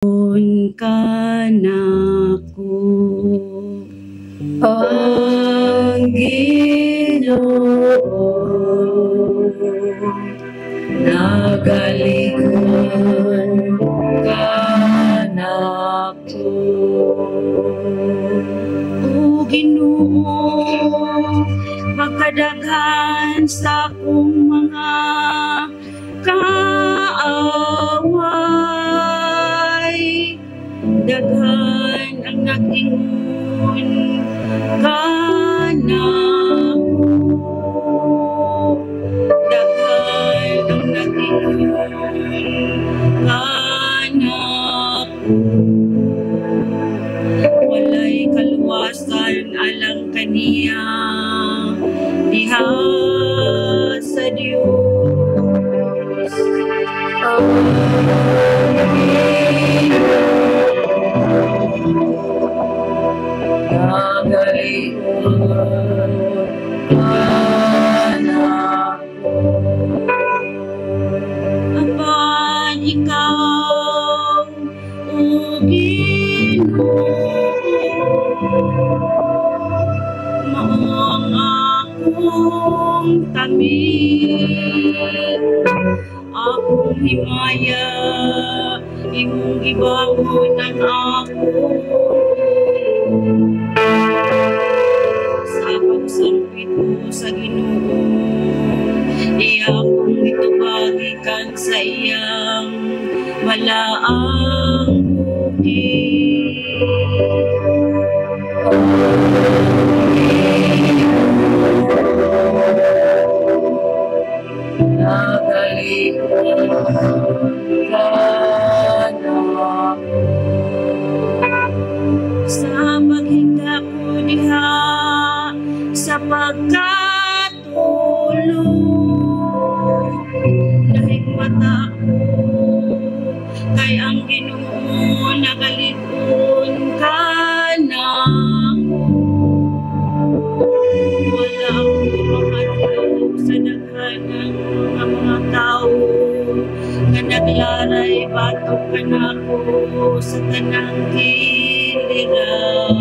ka nako ang Ginoo nagalingon ka nako o Ginoo pagkadaghan sa akong mga kaaway daghan ang nag-ingon kanako daghan ang nag-ingon kanako walay kaluwasan alang kaniya diha sa Dios apan ikaw o Ginoo mao ang akong tamis akong himaya imong gibangon ang ako sa pagsampit ko sa Ginoo iya akong itubagikan sa iyang malaang bukid nagalingon ka nako sa paghinga ko diha sa pagkatulog dahil mata ko kay ang Ginoo nagalingon ka nako wala akong makatulog sa daghanang mga tao nga naglaray batok ka nako sa tanang giliran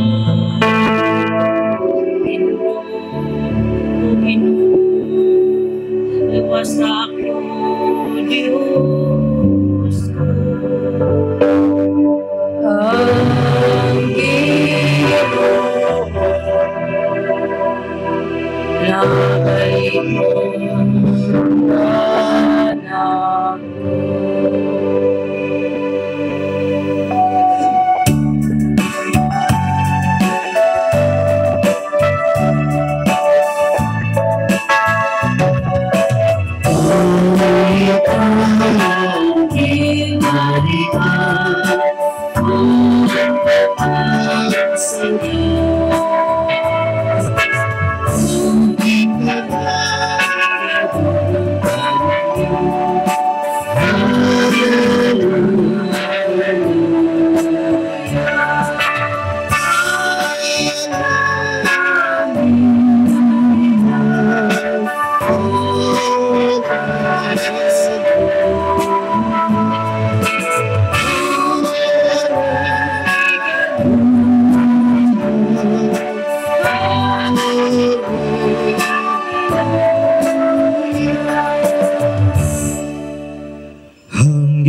Ginoo o Ginoo luwas ako Diyos ko ang Ginoo nagalingon ka nako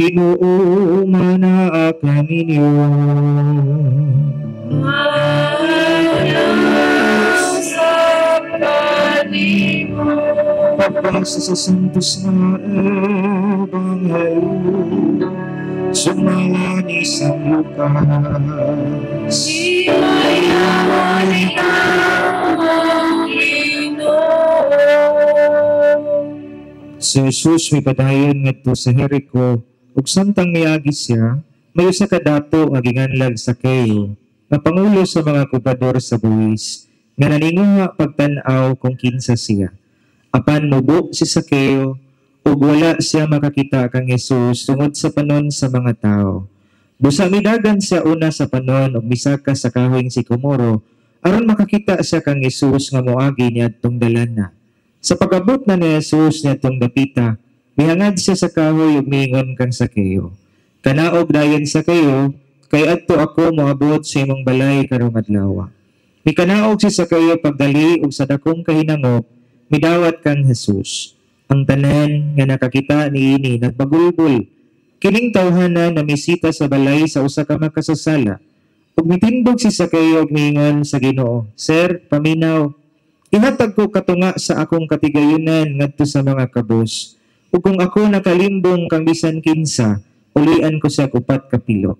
Ginoo manaa kaninyo sa kanimo pagpasa sa santos na ebanghelyo sumani sa Lucas imayaman ikaw ang Ginoo si Jesus may padayon ngadto sa Jericho ug samtang miagi siya may usa ka dato nga ginganlag Sakeo nga pangulo sa mga kubador sa buwis nga naninguha pagtan-aw kung kinsa siya apan mubo si Sakeo ug wala siya makakita kang Jesus tungod sa panon sa mga tao busa midagan siya una sa panon ug misaka sa kahoyng sikomoro aron makakita siya kang Jesus nga moagi niadtong dalan sa pag-abot na ni Jesus niadtong dapita Mihangad siya sa kahoy ug miingon kang Sakeo. Kanaog dayon sa kayo, kay adto ako moabot sa imong balay karong adlaw. Mikanaog si sa kayo pagdali ug sa dakong kahinangop, midawat kang Jesus. Ang tanan nga nakakita niini nagpagulbol. Kining tawhana na misita sa balay sa usa ka makasasala. Ug mitindog si Sakeo ug miingon sa Ginoo, Sir, paminaw, ihatag ko katunga sa akong katigayunan ngadto sa mga kabus. Ug kung ako nakalimbong kang bisan kinsa, ulian ko sa kupat kapilo.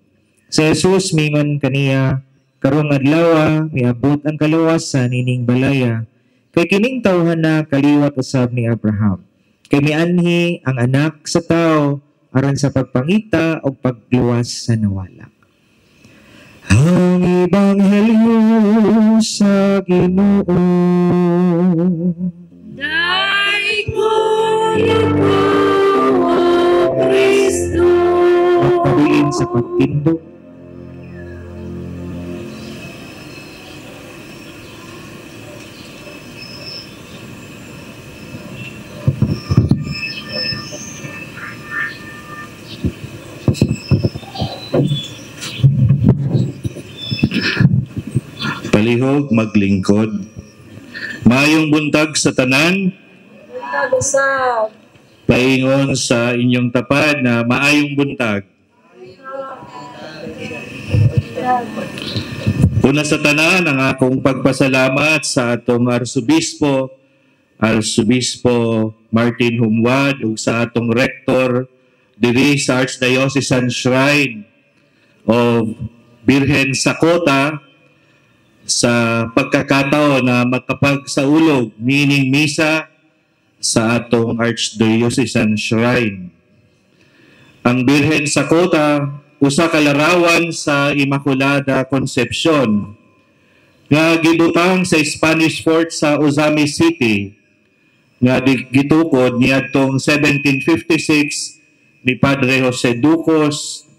Sa Jesus mingon kaniya, karong adlaw miabot ang kaluwasan ining balaya. Kay kining tawhana kaliwat usab ni Abraham. Kay mianhi ang anak sa tao aron sa pagpangita o pagluwas sa nawala. Ang Ebanghelyo sa Ginoo. Daigod ako, O Kristo. Pagpabilin sa pagtindog. Palihog maglingkod. Maayong buntag sa tanan. Tag-usab. Paingon sa inyong tapad na maayong buntag. Una sa tanan, ang akong pagpasalamat sa atong Arsobispo Martin Humwad ug sa atong Rector diri sa Archdiocesan Shrine of Birhen Sakota sa pagkakataon na makapagsaulog nining misa sa atong Archdiocesan Shrine. Ang Birhen Sakota usa ka larawan sa Immaculada Concepcion nga gibutang sa Spanish Fort sa Ozami City nga gitukod niadtong 1756 ni Padre Jose Ducos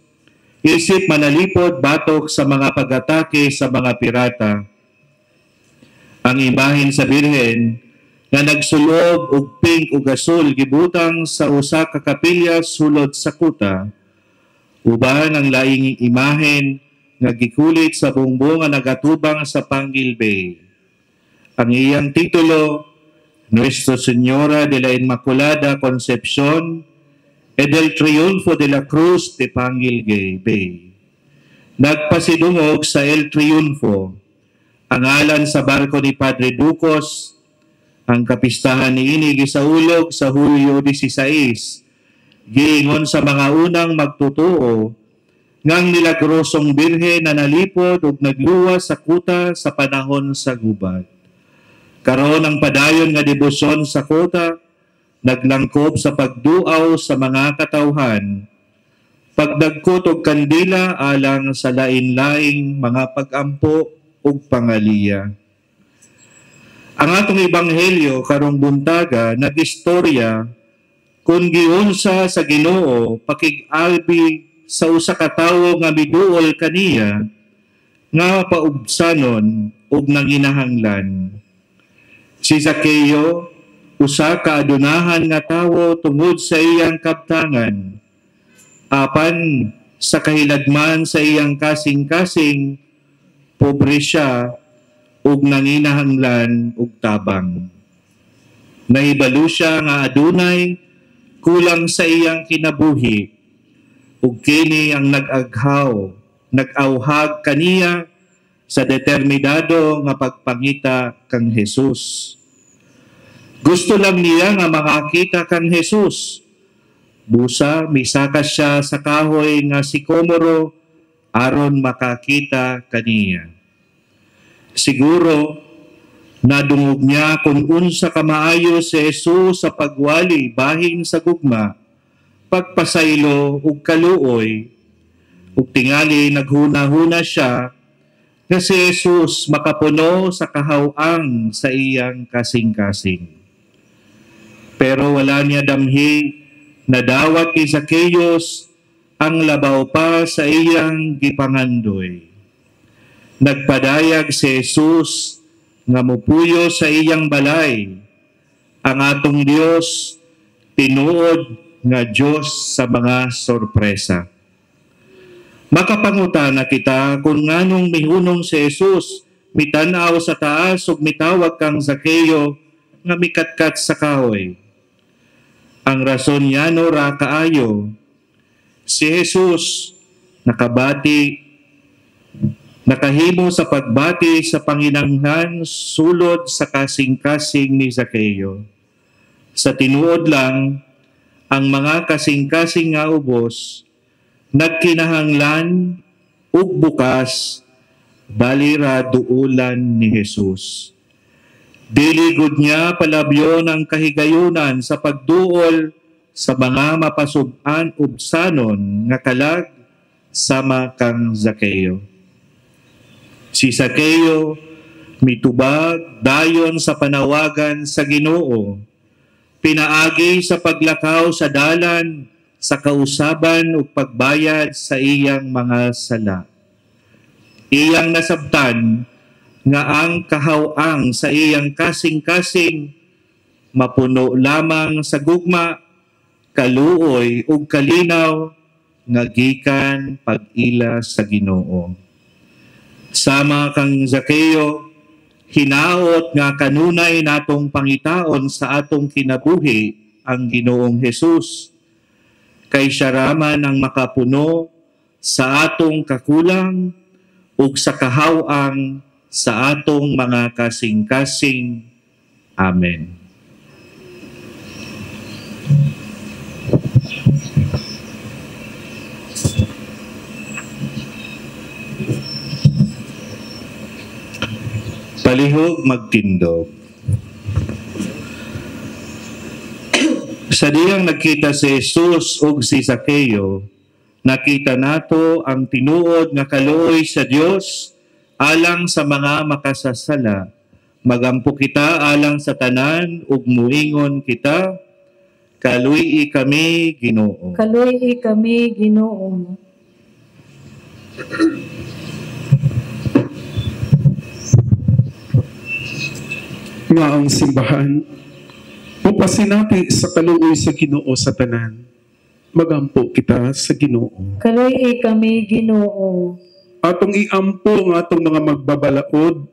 isip manalipod batok sa mga pag-atake sa mga pirata. Ang imahen sa Birhen nga nagsulog og pink ug asul gibutang sa usa ka kapilya sulod sa kuta. Uban ang laing imahen nga gikulit sa bungbong nga nagatubang sa Panguil Bay. Ang iyang titulo, Nuestra Señora de la Inmaculada Concepcion e del Triunfo de la Cruz de Panguil Bay. Nagpasidungog sa El Triunfo, ang ngalan sa barko ni Padre Ducos, ang kapistahan niini gisaulog sa Hulyo 16, giingon sa mga unang magtutuo, ngang milagrosong birhen na nalipod ug nagluwas sa kuta sa panahon sa gubat. Karon ang padayon nga debosyon sa kuta, naglangkob sa pagduaw sa mga katawhan, pagdagkot og kandila alang sa lain-laing mga pagampo ug pangaliya. Ang atong ebanghelyo karong buntaga nagistorya kung giunsa sa Ginoo pakig-albi sa usa ka tawo nga miduol kaniya nga paubsanon ug nanginahanglan. Si Zaccheo usa ka adunahan nga tawo tungod sa iyang kabtangan. Apan sa kahilagman sa iyang kasing-kasing, pobre siya ug nanginahanglan ug tabang. Nahibalo siya nga adunay kulang sa iyang kinabuhi ug kini ang nag-awhag kaniya sa determinado nga pagpangita kang Jesus. Gusto lang niya nga makakita kang Jesus. Busa, misakas siya sa kahoy nga sikomoro aron makakita kaniya. Siguro, nadungog niya kung unsa kamaayo si Jesus sa pagwali bahin sa gugma, pagpasaylo ug kaluoy, ug tingali naghuna-huna siya nga si Jesus makapuno sa kahaw-ang sa iyang kasing-kasing. Pero wala niya damhi na dawat ni Zaccheus ang labaw pa sa iyang gipangandoy. Nagpadayag si Jesus nga mupuyo sa iyang balay. Ang atong Dios tinuod nga Dios sa mga sorpresa. Makapangutana kita kung nganong mihunong si Jesus, mitanaw sa taas ug mitawag kang Zakeo nga mikatkat sa kahoy. Ang rason yano ra kaayo, si Jesus nakahimo sa pagbati sa Panginanghan sulod sa kasing-kasing ni Zakeo. Sa tinuod lang, ang mga kasing-kasing nga ubos nagkinahanglan ug bukas balira duulan ni Jesus. Dili gud niya palabyon ang kahigayunan sa pagduol sa mga mapasub-an ubsanon nga kalag sama kang Zakeo. Si Zakeo mitubag dayon sa panawagan sa Ginoo, pinaagi sa paglakaw sa dalan sa kausaban ug pagbayad sa iyang mga sala. Iyang nasabtan nga ang kahaw-ang sa iyang kasing-kasing mapuno lamang sa gugma, kaluoy ug kalinaw nga gikan pag-ila sa Ginoo. Sama kang Zakeo, hinaot nga kanunay natong pangitaon sa atong kinabuhi ang Ginoong Hesus. Kay siya raman ang makapuno sa atong kakulang ug sa kahaw-ang sa atong mga kasing-kasing. Amen. Palihog magtindog. Sa diyang nakita si Jesus ug si Zakeo, nakita nato ang tinuod nga kaluoy sa Dios alang sa mga makasasala. Magampo kita alang sa tanan ug muingon kita, kaluy kami Ginoo. Kaluy kami, Ginoo. Nga ang simbahan, upasinati sa kaluoy sa Ginoo sa tanan. Magampo kita sa Ginoo. Kaluy kami, Ginoo. Atong iampo ang atong mga magbabalaod